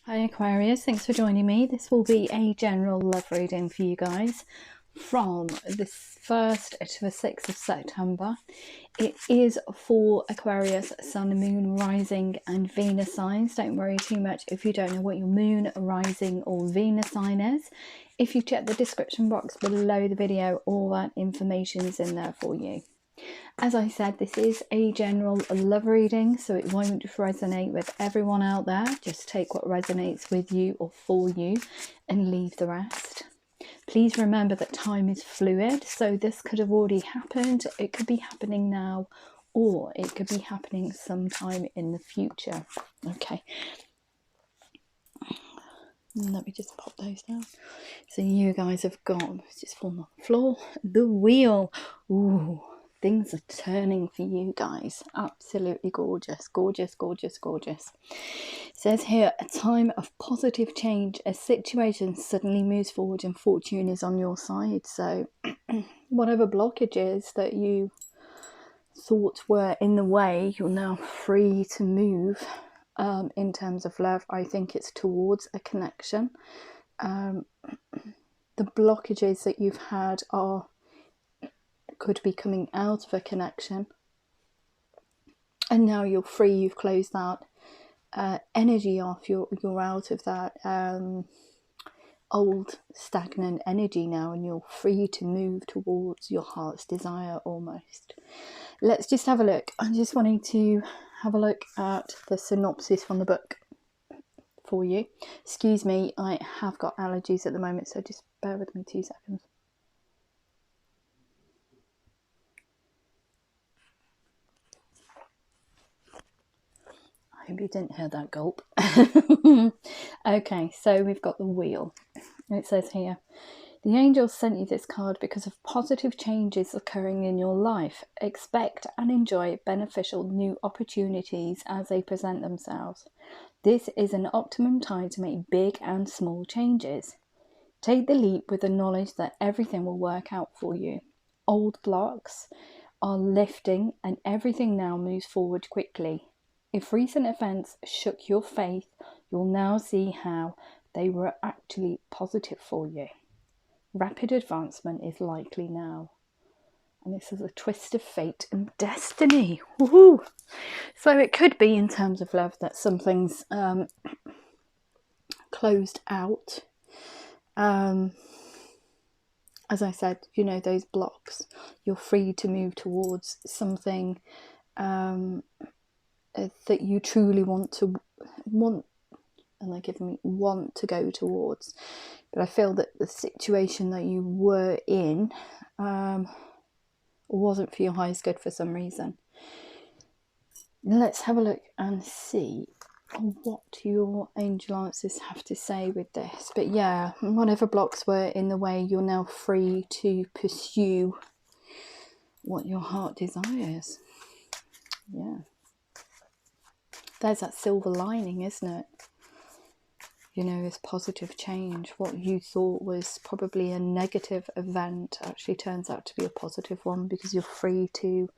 Hi Aquarius, thanks for joining me. This will be a general love reading for you guys from the 1st to the 6th of September. It is for Aquarius, Sun, Moon, Rising and Venus signs. Don't worry too much if you don't know what your Moon, Rising or Venus sign is. If you check the description box below the video, all that information is in there for you. As I said, this is a general love reading, so it won't resonate with everyone out there. Just take what resonates with you or for you and leave the rest. Please remember that time is fluid, so this could have already happened, it could be happening now, or it could be happening sometime in the future. Okay. Let me just pop those down. So you guys have got, just falling on the floor, the wheel. Ooh. Things are turning for you guys. Absolutely gorgeous, gorgeous, gorgeous, gorgeous. It says here, a time of positive change. A situation suddenly moves forward and fortune is on your side. So whatever blockages that you thought were in the way, you're now free to move in terms of love. I think it's towards a connection. The blockages that you've had could be coming out of a connection, and now you're free. You've closed that energy off. You're out of that old stagnant energy now, and you're free to move towards your heart's desire almost. Let's just have a look. I'm just wanting to have a look at the synopsis from the book for you. Excuse me, I have got allergies at the moment, so just bear with me 2 seconds. I hope you didn't hear that gulp. Okay, so we've got the wheel. It says here, the angels sent you this card because of positive changes occurring in your life. Expect and enjoy beneficial new opportunities as they present themselves. This is an optimum time to make big and small changes. Take the leap with the knowledge that everything will work out for you. Old blocks are lifting and everything now moves forward quickly. If recent events shook your faith, you'll now see how they were actually positive for you. Rapid advancement is likely now. And this is a twist of fate and destiny. Woohoo! So it could be in terms of love that something's closed out. As I said, you know, those blocks. You're free to move towards something that you truly want, and they're giving me want to go towards. But I feel that the situation that you were in wasn't for your highest good for some reason. Let's have a look and see what your angel answers have to say with this. But yeah, whatever blocks were in the way, you're now free to pursue what your heart desires. Yeah. There's that silver lining, isn't it? You know, this positive change. What you thought was probably a negative event actually turns out to be a positive one, because you're free to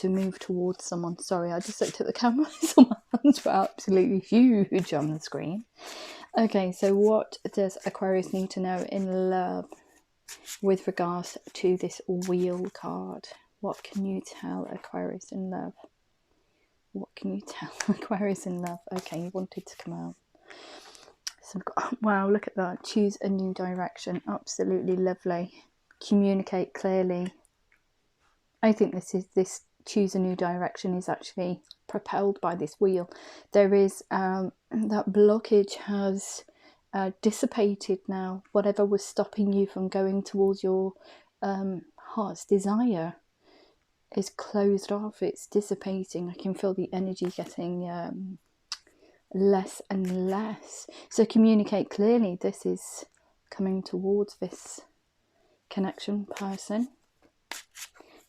move towards someone. Sorry, I just looked at the camera, so my hands were absolutely huge on the screen. Okay, so what does Aquarius need to know in love with regards to this wheel card? What can you tell Aquarius in love? What can you tell Aquarius in love? Okay, you wanted to come out. So, wow, look at that. Choose a new direction. Absolutely lovely. Communicate clearly. I think this choose a new direction is actually propelled by this wheel. There is that blockage has dissipated now. Whatever was stopping you from going towards your heart's desire is closed off. It's dissipating. I can feel the energy getting less and less. So communicate clearly. This is coming towards this connection person,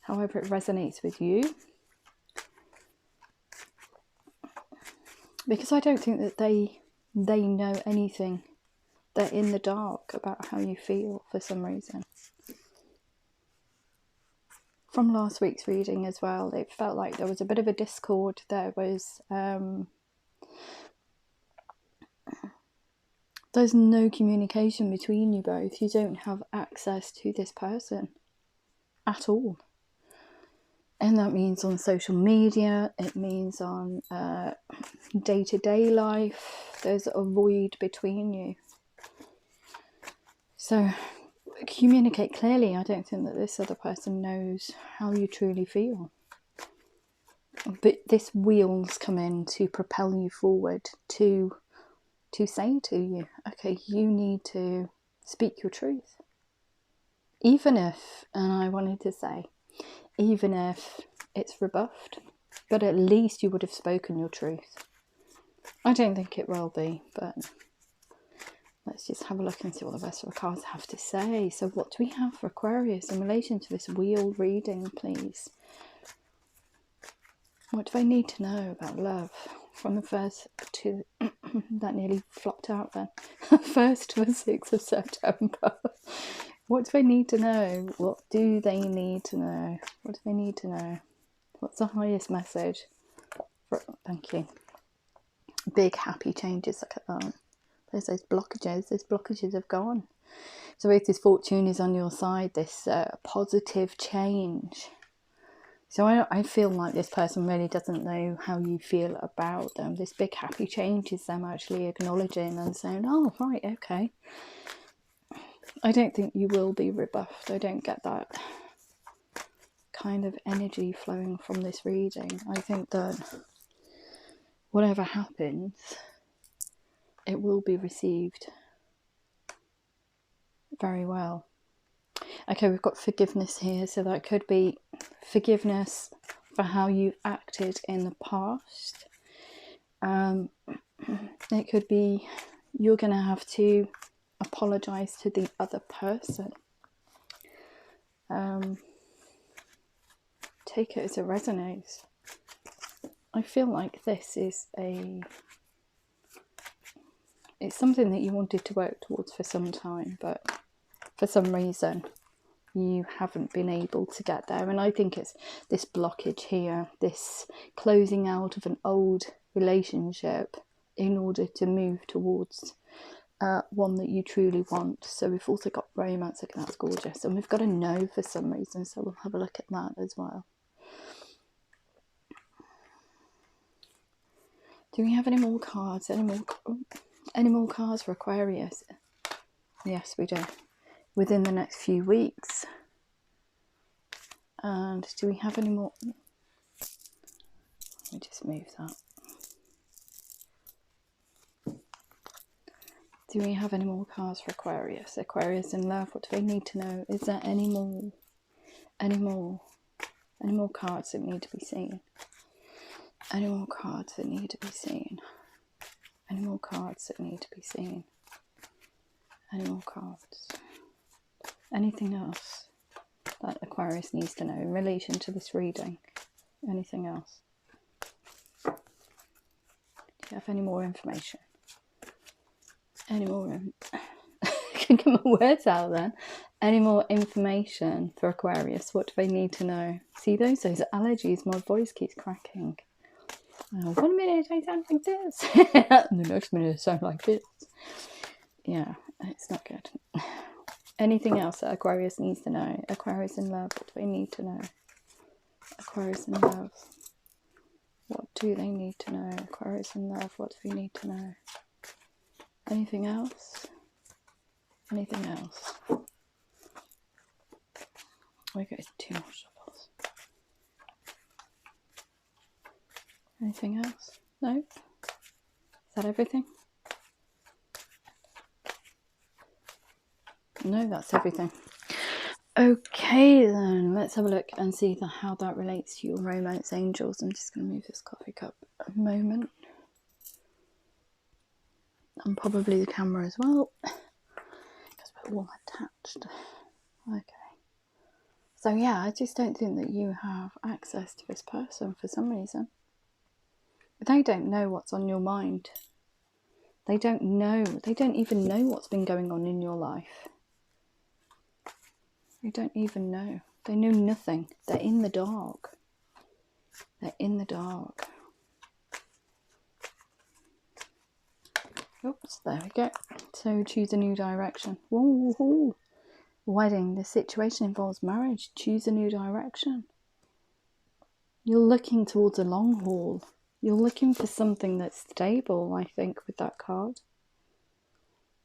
however it resonates with you, because I don't think that they know anything. They're in the dark about how you feel for some reason. From last week's reading as well, it felt like there was a bit of a discord. There was There's no communication between you both. You don't have access to this person at all. And that means on social media, it means on day-to-day life. There's a void between you. So communicate clearly. I don't think that this other person knows how you truly feel. But this wheel's come in to propel you forward, to say to you, okay, you need to speak your truth. Even if, and I wanted to say, even if it's rebuffed, but at least you would have spoken your truth. I don't think it will be, but let's just have a look and see what the rest of the cards have to say. So what do we have for Aquarius in relation to this wheel reading, please? What do I need to know about love from the first to... that nearly flopped out then. 1st to the 6th of September. What do they need to know? What do they need to know? What do they need to know? What's the highest message? Thank you. Big happy changes. Look at that. There's those blockages. Those blockages have gone. So if this fortune is on your side, this positive change. So I feel like this person really doesn't know how you feel about them. This big happy change is them actually acknowledging and saying, oh, right, okay. I don't think you will be rebuffed. I don't get that kind of energy flowing from this reading. I think that whatever happens, it will be received very well. Okay, we've got forgiveness here. So that could be forgiveness for how you've acted in the past. It could be you're going to have to apologise to the other person. Take it as it resonates. I feel like this is it's something that you wanted to work towards for some time, but for some reason you haven't been able to get there. And I think it's this blockage here, this closing out of an old relationship in order to move towards one that you truly want. So we've also got romance. Look, that's gorgeous. And we've got a no for some reason, so we'll have a look at that as well. Do we have any more cards? Any more cards for Aquarius? Yes, we do. Within the next few weeks. And do we have any more? Let me just move that. Do we have any more cards for Aquarius? Aquarius in love, what do they need to know? Is there any more cards that need to be seen? Any more cards that need to be seen? Any more cards that need to be seen? Any more cards? Anything else that Aquarius needs to know in relation to this reading? Anything else? Do you have any more information? Any more? I can get my words out then. Any more information for Aquarius? What do they need to know? See those allergies, my voice keeps cracking. 1 minute I sound like this. And the next minute I sound like this. Yeah, it's not good. Anything else that Aquarius needs to know? Aquarius in love, what do they need to know? Aquarius in love, what do they need to know? Aquarius in love, what do they need to know? Anything else? Anything else? We go 2 more shuffles. Anything else? No? Is that everything? No, that's everything. Okay then, let's have a look and see how that relates to your romance angels. I'm just going to move this coffee cup a moment. And probably the camera as well, because we're all attached. Okay. So yeah, I just don't think that you have access to this person for some reason. They don't know what's on your mind. They don't know. They don't even know what's been going on in your life. They don't even know. They know nothing. They're in the dark. They're in the dark. Oops, there we go. So choose a new direction. Whoa. Wedding. The situation involves marriage. Choose a new direction. You're looking towards a long haul. You're looking for something that's stable, I think, with that card.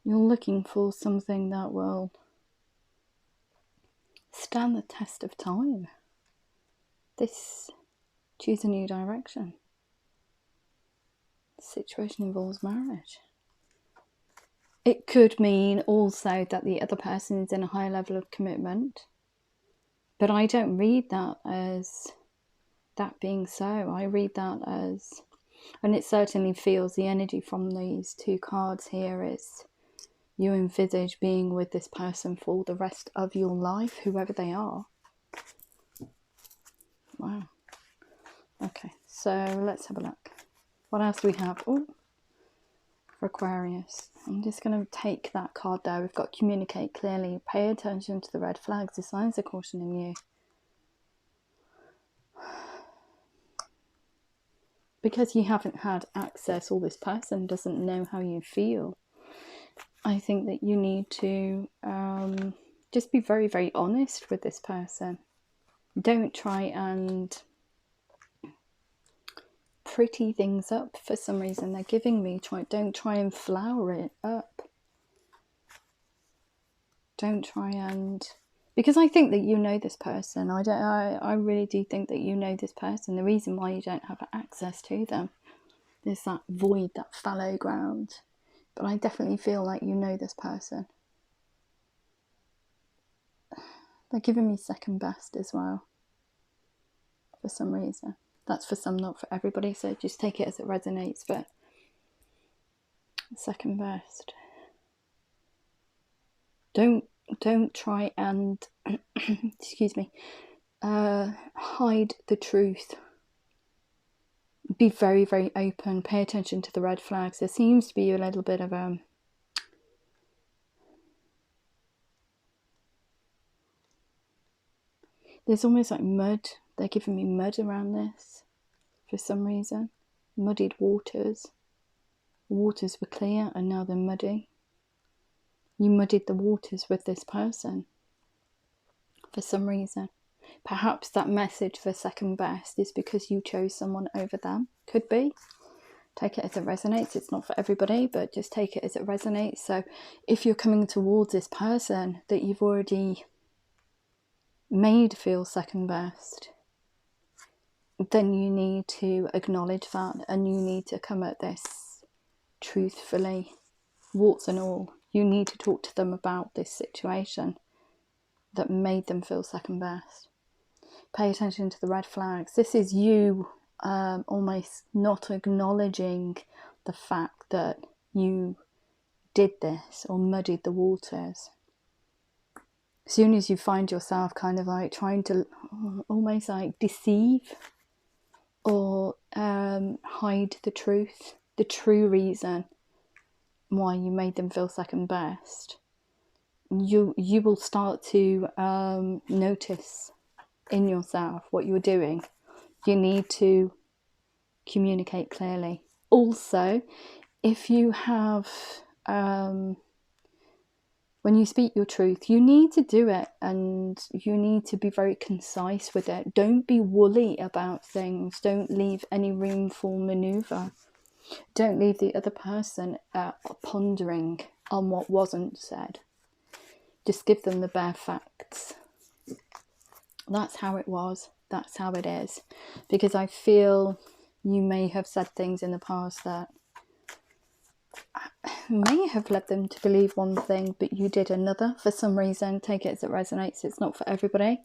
You're looking for something that will stand the test of time. Choose a new direction. The situation involves marriage. It could mean also that the other person is in a high level of commitment. But I don't read that as that being so. I read that as, and it certainly feels the energy from these two cards here is you envisage being with this person for the rest of your life, whoever they are. Wow. Okay, so let's have a look. What else do we have? Oh, for Aquarius. I'm just going to take that card there. We've got communicate clearly. Pay attention to the red flags. The signs are cautioning you. Because you haven't had access, or this person doesn't know how you feel, I think that you need to just be very, very honest with this person. Don't try and pretty things up for some reason. They're giving me, don't try and flower it up. Don't try and, because I think that you know this person. I really do think that you know this person. The reason why you don't have access to them, there's that void, that fallow ground. But I definitely feel like you know this person. They're giving me second best as well, for some reason. That's for some, not for everybody, so just take it as it resonates. But second best. Don't try and excuse me, hide the truth. Be very, very open. Pay attention to the red flags. There seems to be a little bit of there's almost like mud. They're giving me mud around this for some reason. Muddied waters. The waters were clear and now they're muddy. You muddied the waters with this person for some reason. Perhaps that message for second best is because you chose someone over them. Could be. Take it as it resonates. It's not for everybody, but just take it as it resonates. So if you're coming towards this person that you've already made feel second best, then you need to acknowledge that, and you need to come at this truthfully, warts and all. You need to talk to them about this situation that made them feel second best. Pay attention to the red flags. This is you almost not acknowledging the fact that you did this or muddied the waters. As soon as you find yourself kind of like trying to almost like deceive or hide the truth, the true reason why you made them feel second best, you will start to notice in yourself what you're doing. You need to communicate clearly. Also, if you have when you speak your truth, you need to do it, and you need to be very concise with it. Don't be woolly about things. Don't leave any room for maneuver. Don't leave the other person pondering on what wasn't said. Just give them the bare facts. That's how it was. That's how it is. Because I feel you may have said things in the past that may have led them to believe one thing, but you did another for some reason. Take it as it resonates. It's not for everybody.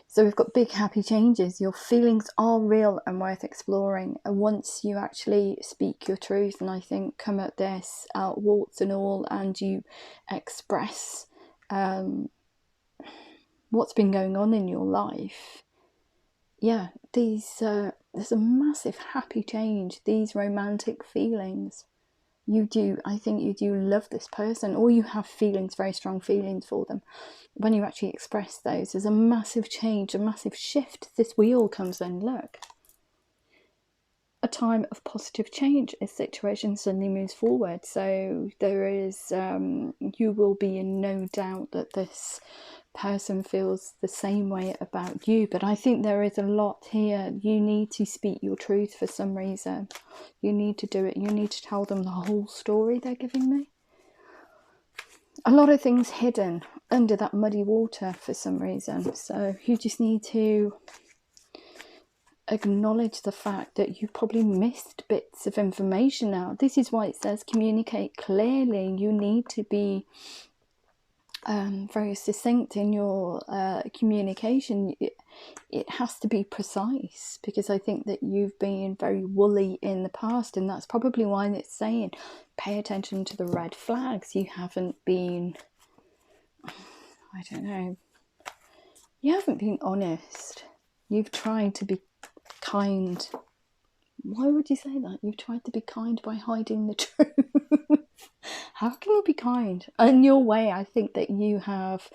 So we've got big happy changes. Your feelings are real and worth exploring. And once you actually speak your truth, and I think come at this out warts and all, and you express what's been going on in your life, yeah, there's a massive happy change. These romantic feelings, I think you do love this person, or you have feelings, very strong feelings for them. When you actually express those, there's a massive change, a massive shift. This wheel comes in, look. a time of positive change. A situation suddenly moves forward. So there is, you will be in no doubt that this person feels the same way about you. But I think there is a lot here. You need to speak your truth for some reason. You need to do it. You need to tell them the whole story they're giving me. A lot of things hidden under that muddy water for some reason. So you just need to acknowledge the fact that you probably missed bits of information out. This is why it says communicate clearly. You need to be very succinct in your communication. It has to be precise, because I think that you've been very woolly in the past, and that's probably why it's saying pay attention to the red flags. You haven't been, I don't know, you haven't been honest. You've tried to be kind. Why would you say that? You've tried to be kind by hiding the truth. How can you be kind? In your way, I think that you have,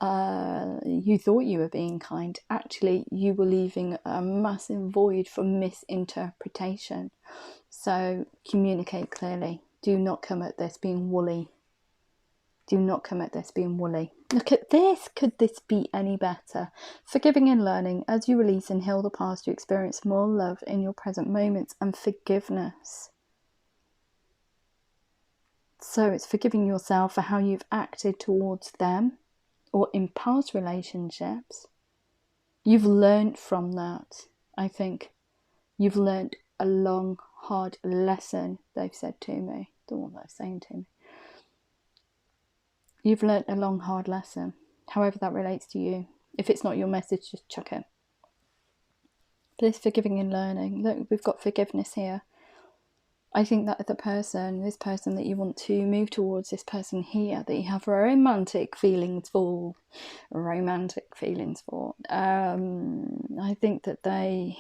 you thought you were being kind. Actually, you were leaving a massive void for misinterpretation. So communicate clearly. Do not come at this being woolly. Do not come at this being woolly. Look at this. Could this be any better? Forgiving and learning. As you release and heal the past, you experience more love in your present moments and forgiveness. So it's forgiving yourself for how you've acted towards them or in past relationships. You've learned from that, I think. You've learned a long, hard lesson, they've said to me. The one they're saying to me. You've learnt a long, hard lesson, however that relates to you. If it's not your message, just chuck it. This forgiving and learning. Look, we've got forgiveness here. I think that this person that you want to move towards, this person here that you have romantic feelings for, I think that they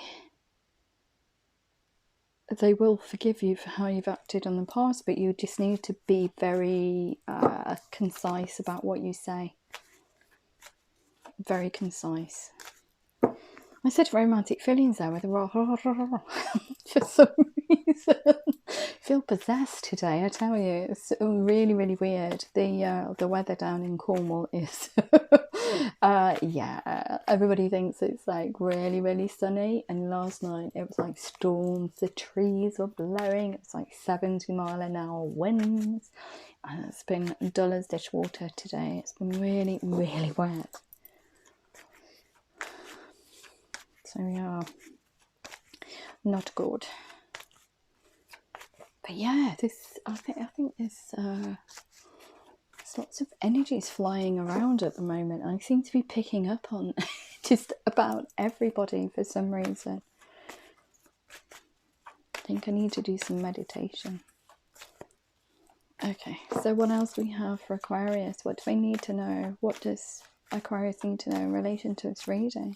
will forgive you for how you've acted in the past, but you just need to be very concise about what you say. Very concise. I said romantic feelings there with a for some reason. I feel possessed today, I tell you. It's really, really weird. The weather down in Cornwall is yeah, everybody thinks it's like really, really sunny, and last night it was like storms. The trees were blowing. It's like 70-mile-an-hour winds, and it's been dull as dishwater today. It's been really, really wet. So yeah, not good. But yeah, I think there's lots of energies flying around at the moment. I seem to be picking up on just about everybody for some reason. I think I need to do some meditation. Okay, so what else we have for Aquarius? What do they need to know? What does Aquarius need to know in relation to its reading?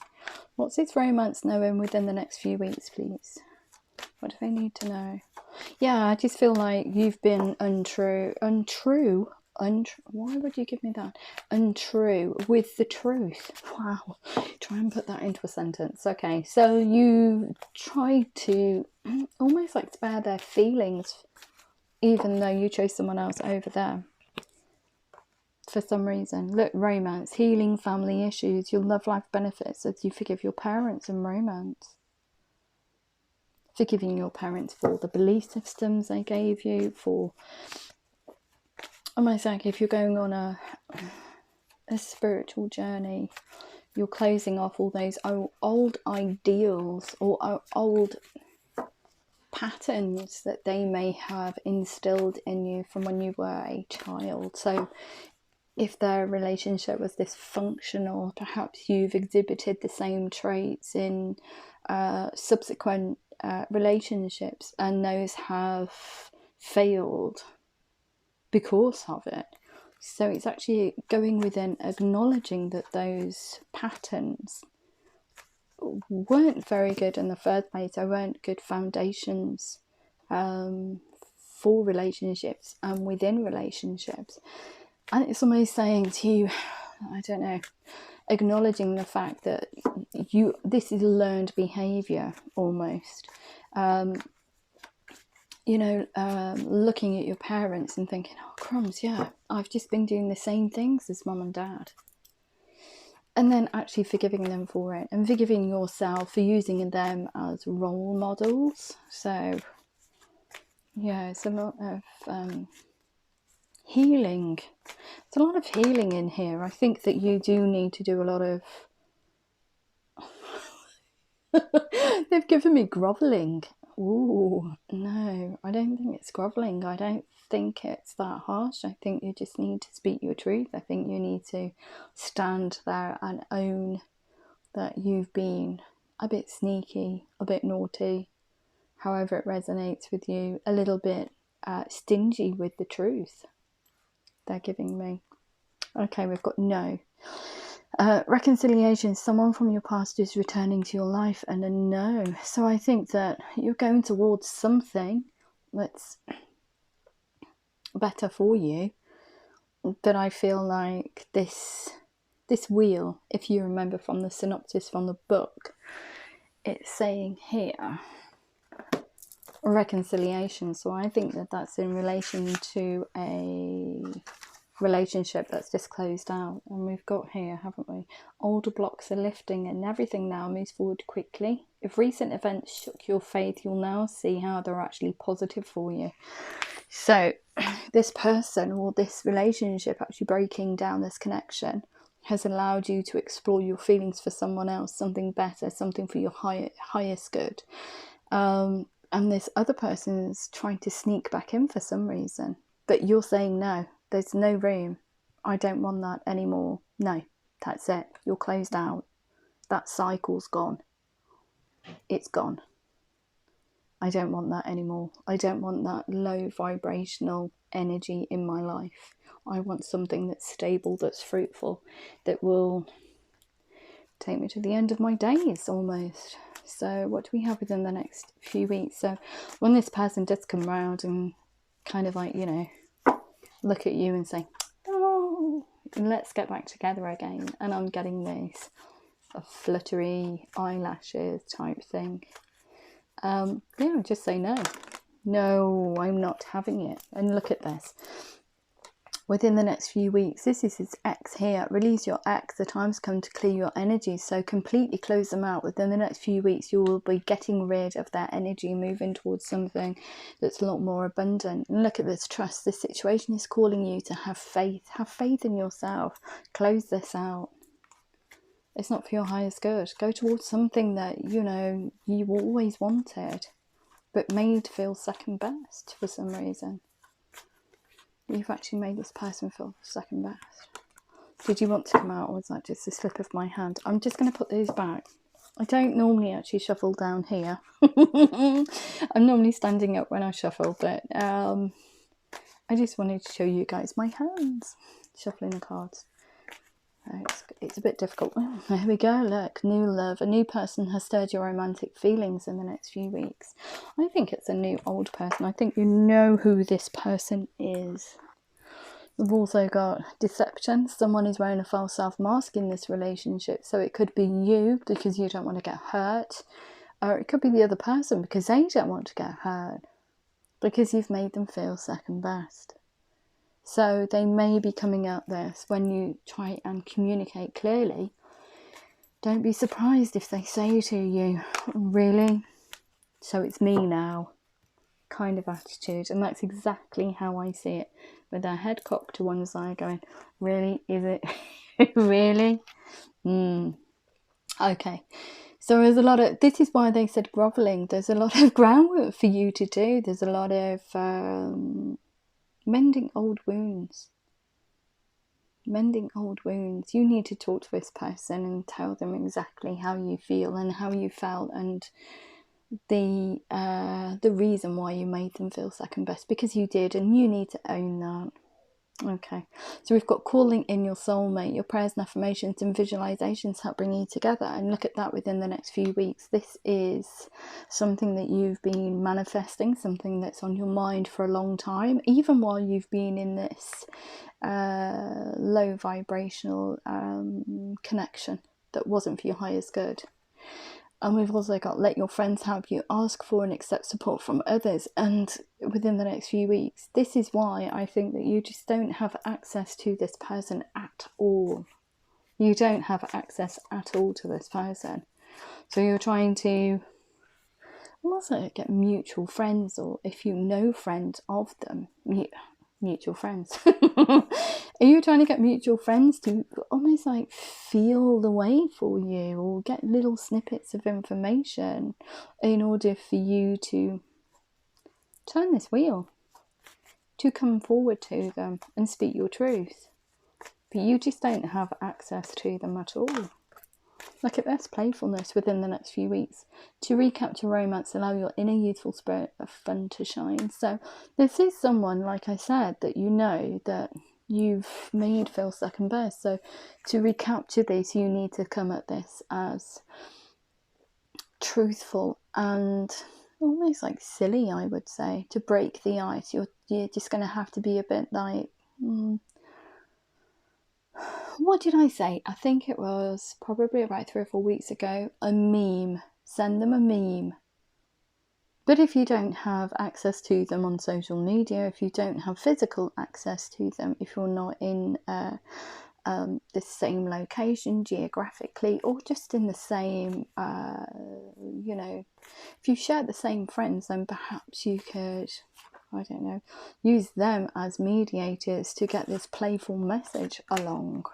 What's its romance knowing within the next few weeks, please? What do they need to know? Yeah, I just feel like you've been untrue. Why would you give me that? Untrue with the truth. Wow. Try and put that into a sentence. Okay, so you tried to almost like spare their feelings, even though you chose someone else over them. For some reason. Look, romance, healing family issues, your love life benefits as you forgive your parents, and romance. Forgiving your parents for the belief systems they gave you, for almost like if you're going on a spiritual journey, you're closing off all those old ideals or old patterns that they may have instilled in you from when you were a child. So if their relationship was dysfunctional, perhaps you've exhibited the same traits in subsequent relationships, and those have failed because of it. So it's actually going within, acknowledging that those patterns weren't very good in the first place. They weren't good foundations for relationships and within relationships. And it's almost saying to you, I don't know, acknowledging the fact that this is learned behaviour almost. You know, looking at your parents and thinking, oh crumbs, yeah, I've just been doing the same things as mum and dad. And then actually forgiving them for it, and forgiving yourself for using them as role models. So yeah, it's a lot of healing. It's a lot of healing in here. I think that you do need to do a lot of they've given me grovelling. Ooh, no, I don't think it's grovelling. I don't think it's that harsh. I think you just need to speak your truth. I think you need to stand there and own that you've been a bit sneaky, a bit naughty, however it resonates with you, a little bit stingy with the truth they're giving me. Okay, we've got no. Reconciliation, someone from your past is returning to your life, and a no. So I think that you're going towards something that's better for you. That I feel like this wheel, if you remember from the synopsis from the book, it's saying here reconciliation. So I think that that's in relation to a relationship that's just closed out. And we've got here, haven't we, older blocks are lifting and everything now moves forward quickly. If recent events shook your faith, you'll now see how they're actually positive for you. So this person or this relationship actually breaking down, this connection, has allowed you to explore your feelings for someone else, something better, something for your highest good. And this other person is trying to sneak back in for some reason, but you're saying no, there's no room, I don't want that anymore. No, that's it, you're closed out, that cycle's gone, it's gone. I don't want that anymore. I don't want that low vibrational energy in my life. I want something that's stable, that's fruitful, that will take me to the end of my days almost. So what do we have within the next few weeks? So when this person does come round and kind of like, you know, look at you and say, oh, let's get back together again. And I'm getting this fluttery eyelashes type thing. Yeah, just say no. No, I'm not having it. And look at this. Within the next few weeks, this is his ex here. Release your ex. The time's come to clear your energy. So completely close them out. Within the next few weeks, you will be getting rid of their energy, moving towards something that's a lot more abundant. And look at this trust. This situation is calling you to have faith. Have faith in yourself. Close this out. It's not for your highest good. Go towards something that, you know, you always wanted, but made feel second best for some reason. You've actually made this person feel second best. Did you want to come out, or was that just a slip of my hand? I'm just going to put these back. I don't normally actually shuffle down here. I'm normally standing up when I shuffle, but I just wanted to show you guys my hands shuffling the cards. It's a bit difficult. Oh, there we go, look, new love. A new person has stirred your romantic feelings in the next few weeks. I think it's a new old person. I think you know who this person is. We've also got deception. Someone is wearing a false self mask in this relationship. So it could be you because you don't want to get hurt. Or it could be the other person because they don't want to get hurt. Because you've made them feel second best. So they may be coming out this when you try and communicate clearly. Don't be surprised if they say to you, really? So it's me now, kind of attitude. And that's exactly how I see it, with their head cocked to one side going, really? Is it? Really? Okay. So there's a lot of, this is why they said grovelling. There's a lot of groundwork for you to do. There's a lot of mending old wounds. Mending old wounds. You need to talk to this person and tell them exactly how you feel and how you felt and the reason why you made them feel second best, because you did, and you need to own that. Okay, so we've got calling in your soulmate. Your prayers and affirmations and visualizations help bring you together, and look at that within the next few weeks. This is something that you've been manifesting, something that's on your mind for a long time, even while you've been in this low vibrational connection that wasn't for your highest good. And we've also got let your friends help you, ask for and accept support from others. And within the next few weeks, this is why I think that you just don't have access to this person at all. You don't have access at all to this person. So you're trying to also get mutual friends, or if you know friends of them, mutual friends. Are you trying to get mutual friends to almost like feel the way for you, or get little snippets of information in order for you to turn this wheel, to come forward to them and speak your truth? But you just don't have access to them at all. Look at this playfulness within the next few weeks. To recapture romance, allow your inner youthful spirit of fun to shine. So this is someone, like I said, that you know that you've made feel second best. So to recapture this, you need to come at this as truthful and almost like silly, I would say, to break the ice. You're just going to have to be a bit like... what did I say? I think it was probably about 3 or 4 weeks ago. A meme. Send them a meme. But if you don't have access to them on social media, if you don't have physical access to them, if you're not in the same location geographically, or just in the same, if you share the same friends, then perhaps you could, I don't know, use them as mediators to get this playful message along.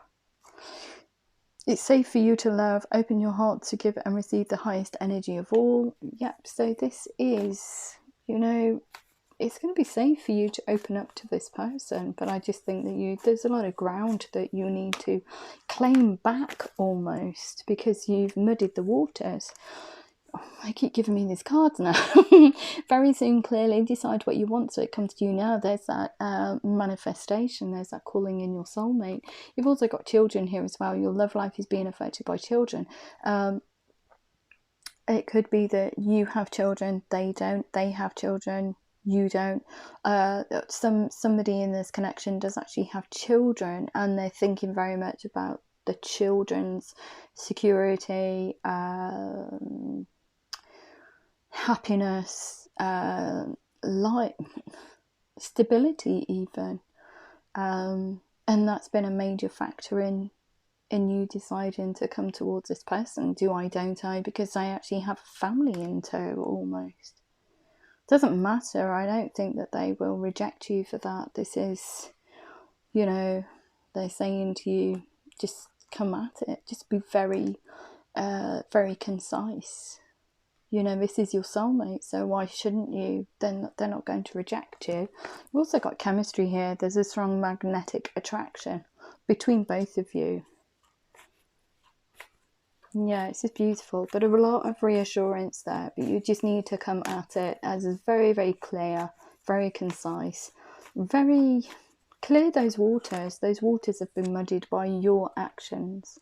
It's safe for you to love, open your heart to give and receive the highest energy of all. Yep, so this is, it's going to be safe for you to open up to this person, but I just think that there's a lot of ground that you need to claim back almost, because you've muddied the waters. I keep giving me these cards now. Very soon, clearly decide what you want, so it comes to you now. There's that manifestation, there's that calling in your soulmate. You've also got children here as well. Your love life is being affected by children. It could be that you have children, they don't, they have children, you don't. Somebody in this connection does actually have children, and they're thinking very much about the children's security, happiness, light, stability even, and that's been a major factor in you deciding to come towards this person. Do I, don't I? Because I actually have a family in tow almost. Doesn't matter. I don't think that they will reject you for that. This is, they're saying to you, just come at it. Just be very, very concise. This is your soulmate, so why shouldn't you? They're not going to reject you. We've also got chemistry here. There's a strong magnetic attraction between both of you. Yeah, it's just beautiful, but a lot of reassurance there. But you just need to come at it as very, very clear, very concise, very... clear those waters. Those waters have been muddied by your actions.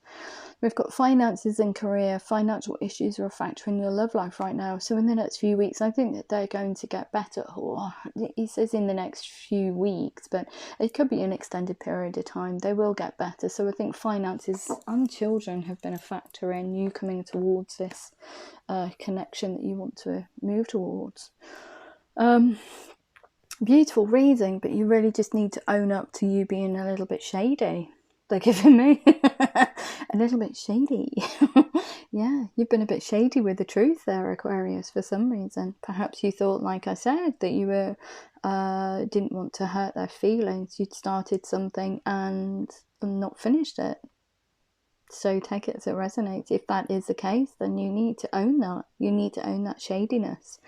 We've got finances and career. Financial issues are a factor in your love life right now. So in the next few weeks, I think that they're going to get better. Oh, it says in the next few weeks, but it could be an extended period of time. They will get better. So I think finances and children have been a factor in you coming towards this connection that you want to move towards. Beautiful reading, but you really just need to own up to you being a little bit shady. They're giving me a little bit shady. Yeah, you've been a bit shady with the truth there, Aquarius, for some reason. Perhaps you thought, like I said, that you were didn't want to hurt their feelings. You'd started something and not finished it. So take it as it resonates. If that is the case, then you need to own that. You need to own that shadiness.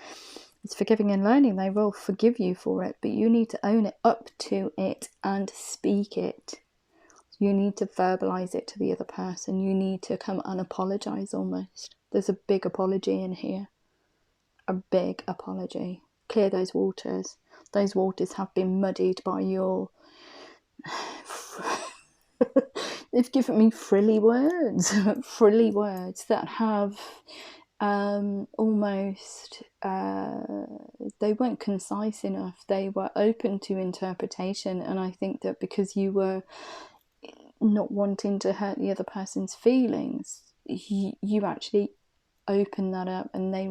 It's forgiving and learning. They will forgive you for it, but you need to own it up to it and speak it. You need to verbalize it to the other person. You need to come and apologize almost. There's a big apology in here. A big apology. Clear those waters. Those waters have been muddied by your... They've given me frilly words. Frilly words that have... almost they weren't concise enough. They were open to interpretation, and I think that because you were not wanting to hurt the other person's feelings, you actually opened that up and they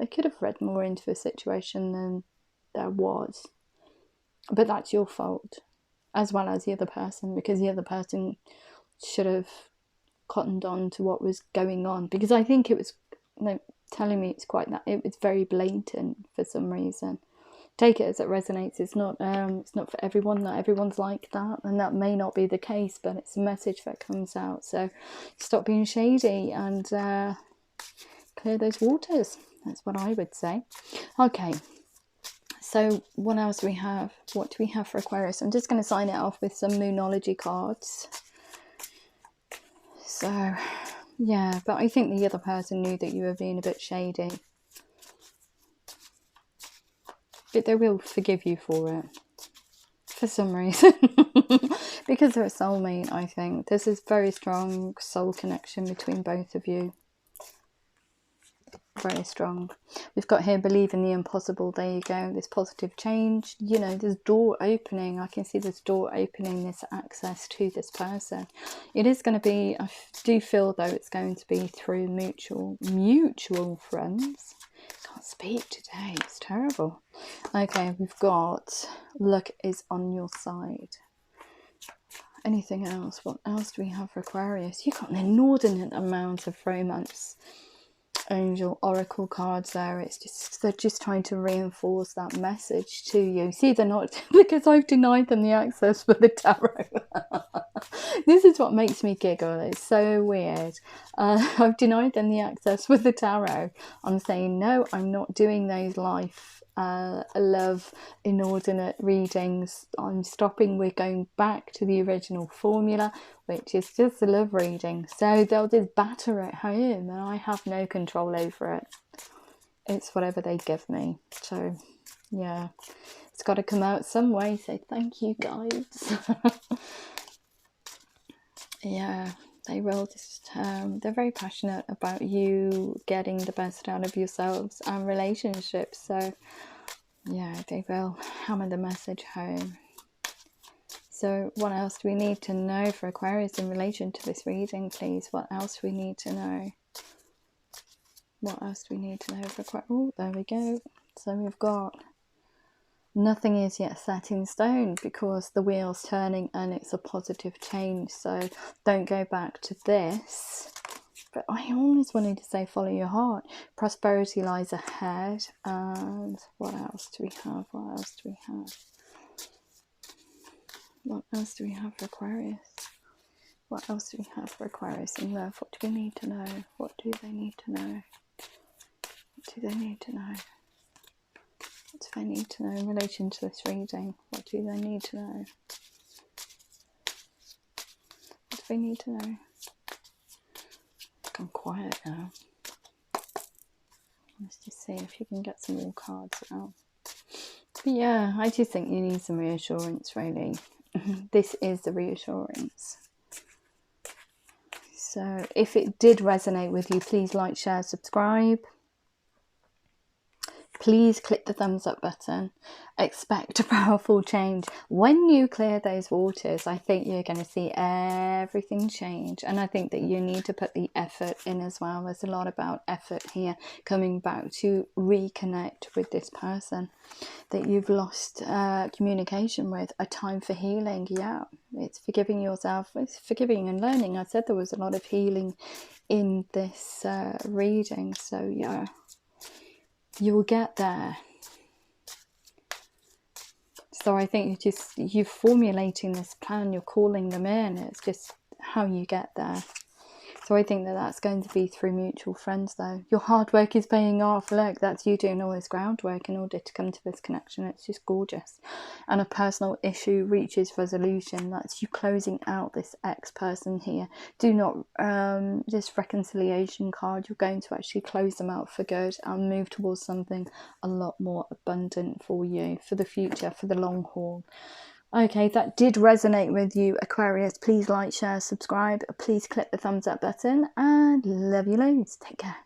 could have read more into the situation than there was. But that's your fault, as well as the other person, because the other person should have cottoned on to what was going on, because I think it was, telling me it's quite that, it was very blatant for some reason. Take it as it resonates. It's not for everyone. Not everyone's like that, and that may not be the case, but it's a message that comes out. So stop being shady and clear those waters. That's what I would say. Okay, so what else do we have? What do we have for Aquarius? I'm just going to sign it off with some Moonology cards. So yeah, but I think the other person knew that you were being a bit shady, but they will forgive you for it for some reason. Because they're a soulmate. I think there's this very strong soul connection between both of you. Very strong. We've got here, believe in the impossible. There you go. This positive change, you know, this door opening. I can see this door opening, this access to this person. It is going to be, I do feel though, it's going to be through mutual friends. Can't speak today, it's terrible. Okay, we've got luck is on your side. Anything else? What else do we have for Aquarius? You've got an inordinate amount of romance angel oracle cards there. It's just, they're just trying to reinforce that message to you. See, they're not, because I've denied them the access for the tarot. This is what makes me giggle. It's so weird. I've denied them the access for the tarot. I'm saying no, I'm not doing those love inordinate readings. I'm stopping. We're going back to the original formula, which is just a love reading. So they'll just batter at home and I have no control over it. It's whatever they give me. So yeah, it's got to come out some way. So thank you guys. Yeah, they will just they're very passionate about you getting the best out of yourselves and relationships. So yeah, they will hammer the message home. So what else do we need to know for Aquarius in relation to this reading, please? What else do we need to know? What else do we need to know for Aquarius? Oh, there we go. So we've got nothing is yet set in stone, because the wheel's turning and it's a positive change. So don't go back to this. But I always wanted to say follow your heart. Prosperity lies ahead. And what else do we have? What else do we have? What else do we have for Aquarius? What else do we have for Aquarius in love? What do we need to know? What do they need to know? What do they need to know? What do they need to know in relation to this reading? What do they need to know? What do they need to know? I'm quiet now. Let's just see if you can get some more cards out. But yeah, I just think you need some reassurance, really. This is the reassurance. So if it did resonate with you, please like, share, subscribe. Please click the thumbs up button. Expect a powerful change. When you clear those waters, I think you're going to see everything change. And I think that you need to put the effort in as well. There's a lot about effort here, coming back to reconnect with this person that you've lost communication with. A time for healing. Yeah, it's forgiving yourself. It's forgiving and learning. I said there was a lot of healing in this reading. So yeah, you will get there. So I think you're formulating this plan, you're calling them in. It's just how you get there. So I think that that's going to be through mutual friends, though. Your hard work is paying off. Look, that's you doing all this groundwork in order to come to this connection. It's just gorgeous. And a personal issue reaches resolution. That's you closing out this ex-person here. Do not, this reconciliation card, you're going to actually close them out for good and move towards something a lot more abundant for you, for the future, for the long haul. Okay, if that did resonate with you, Aquarius, please like, share, subscribe. Please click the thumbs up button, and love you loads. Take care.